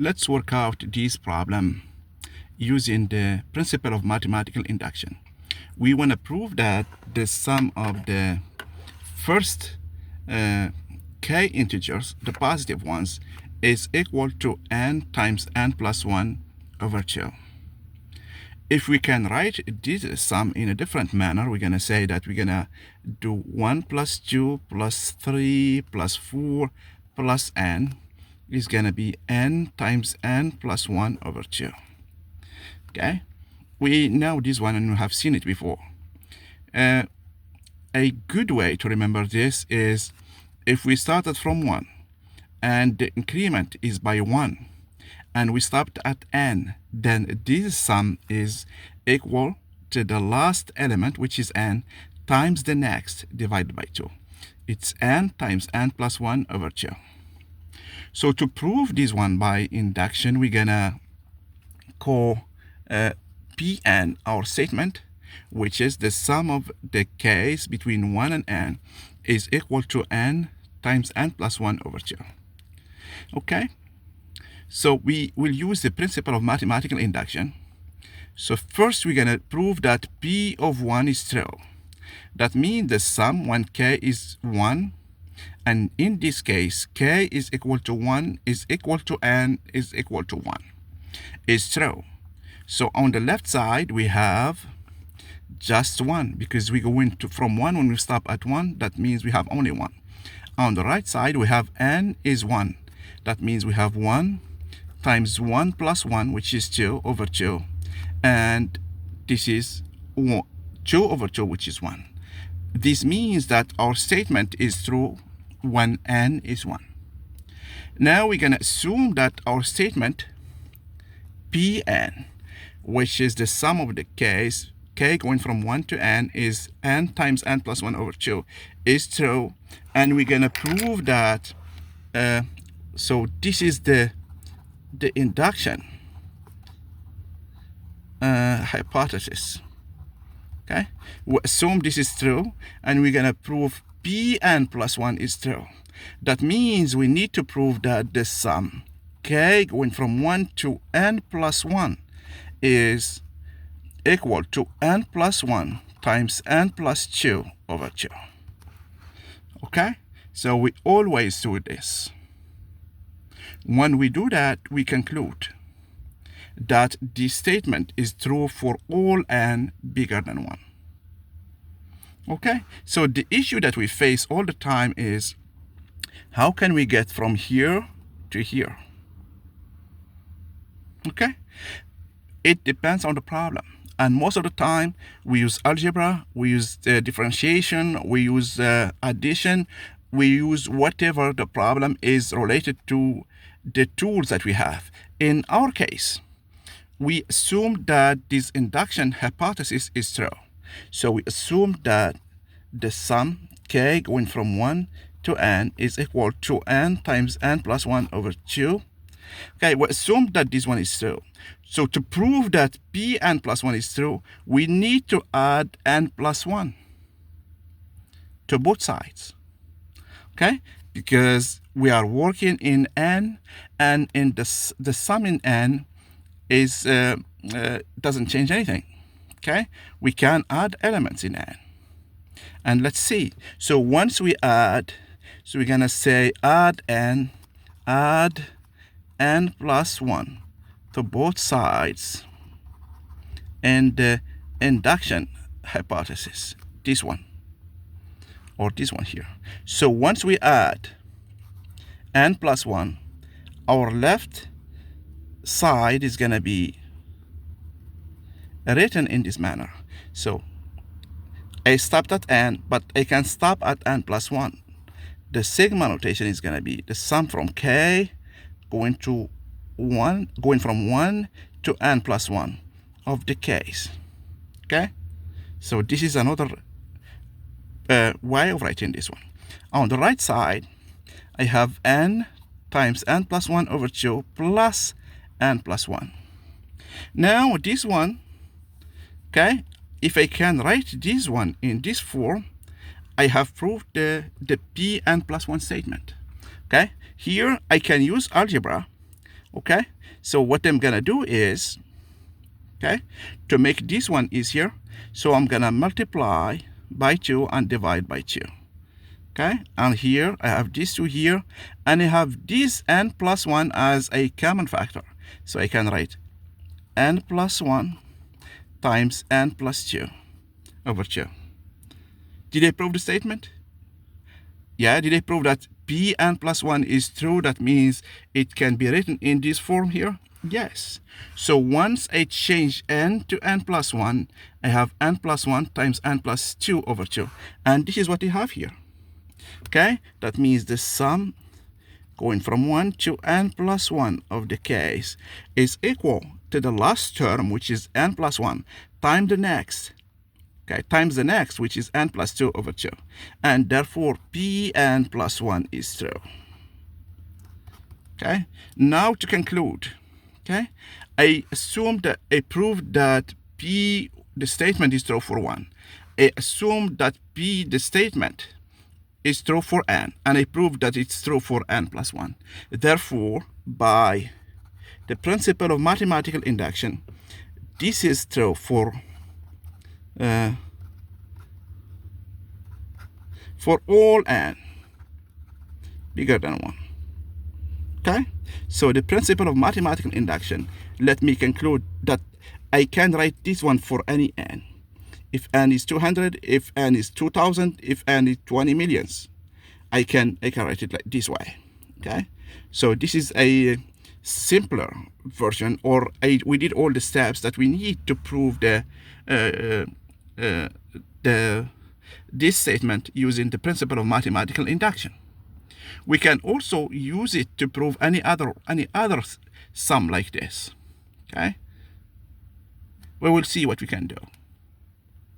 Let's work out this problem using the principle of mathematical induction. We want to prove that the sum of the first k integers, the positive ones, is equal to n times n plus 1 over 2. If we can write this sum in a different manner, we're going to say that we're going to do 1 plus 2 plus 3 plus 4 plus n is going to be n times n plus 1 over 2. Okay? We know this one and we have seen it before. A good way to remember this is if we started from 1 and the increment is by 1 and we stopped at n, then this sum is equal to the last element, which is n, times the next divided by 2. It's n times n plus 1 over 2. So to prove this one by induction, we're gonna call Pn our statement, which is the sum of the k's between 1 and n is equal to n times n plus 1 over 2. Okay? So we will use the principle of mathematical induction. So first we're going to prove that P of 1 is true. That means the sum 1k is 1. And in this case, k is equal to 1 is equal to n is equal to 1. Is true. So on the left side, we have just 1 because we go into from 1 when we stop at 1. That means we have only 1. On the right side, we have n is 1. That means we have 1 times 1 plus 1, which is 2 over 2. And this is 2 over 2, which is 1. This means that our statement is true when n is 1. Now we're going to assume that our statement Pn, which is the sum of the k's, k going from 1 to n is n times n plus 1 over 2, is true. And we're going to prove that, so this is the induction hypothesis. Okay, we assume this is true, and we're going to prove Pn plus 1 is true. That means we need to prove that the sum k going from 1 to n plus 1 is equal to n plus 1 times n plus 2 over 2. Okay, so we always do this. When we do that, we conclude that this statement is true for all n bigger than 1. Okay, so the issue that we face all the time is how can we get from here to here? Okay, it depends on the problem. And most of the time, we use algebra, we use differentiation, we use addition, we use whatever the problem is related to the tools that we have. In our case, we assume that this induction hypothesis is true. So we assume that the sum k going from 1 to n is equal to n times n plus 1 over 2. Okay, we assume that this one is true. So to prove that Pn plus 1 is true, we need to add n plus 1 to both sides. Okay, because we are working in n, and in the sum in n is doesn't change anything. Okay, we can add elements in n, and let's see. So once we add, so we're gonna say add n plus 1 to both sides, and the induction hypothesis, this one or this one here. So once we add n plus 1, our left side is going to be written in this manner. So I stopped at n, but I can stop at n plus 1. The sigma notation is going to be the sum from k going from 1 to n plus 1 of the k's. Okay, so this is another way of writing this one. On the right side, I have n times n plus 1 over 2 plus n plus 1. Now this one, okay, if I can write this one in this form, I have proved the Pn plus 1 statement. Okay, here I can use algebra Okay, so what I'm gonna do is, okay, to make this one easier, so I'm gonna multiply by 2 and divide by 2. Okay, and here I have these 2 here, and I have this n plus 1 as a common factor. So I can write n plus 1 times n plus 2 over 2. Did I prove the statement? Yeah, did I prove that Pn plus 1 is true? That means it can be written in this form here? Yes. So once I change n to n plus 1, I have n plus 1 times n plus 2 over 2. And this is what I have here. Okay, that means the sum going from 1 to n plus 1 of the case is equal to the last term, which is n plus 1, times the next, okay, times the next, which is n plus 2 over 2. And therefore, Pn plus 1 is true. Okay, now to conclude, okay, I assumed that I proved that P, the statement is true for 1. I assumed that P, the statement, is true for n, and I proved that it's true for n plus 1. Therefore, by the principle of mathematical induction, this is true for all n bigger than 1. Okay, so the principle of mathematical induction let me conclude that I can write this one for any n. If n is 200, if n is 2000, if n is 20 millions, I can write it like this way. Okay, so this is a simpler version, or we did all the steps that we need to prove this statement using the principle of mathematical induction. We can also use it to prove any other sum like this. Okay, we will see what we can do.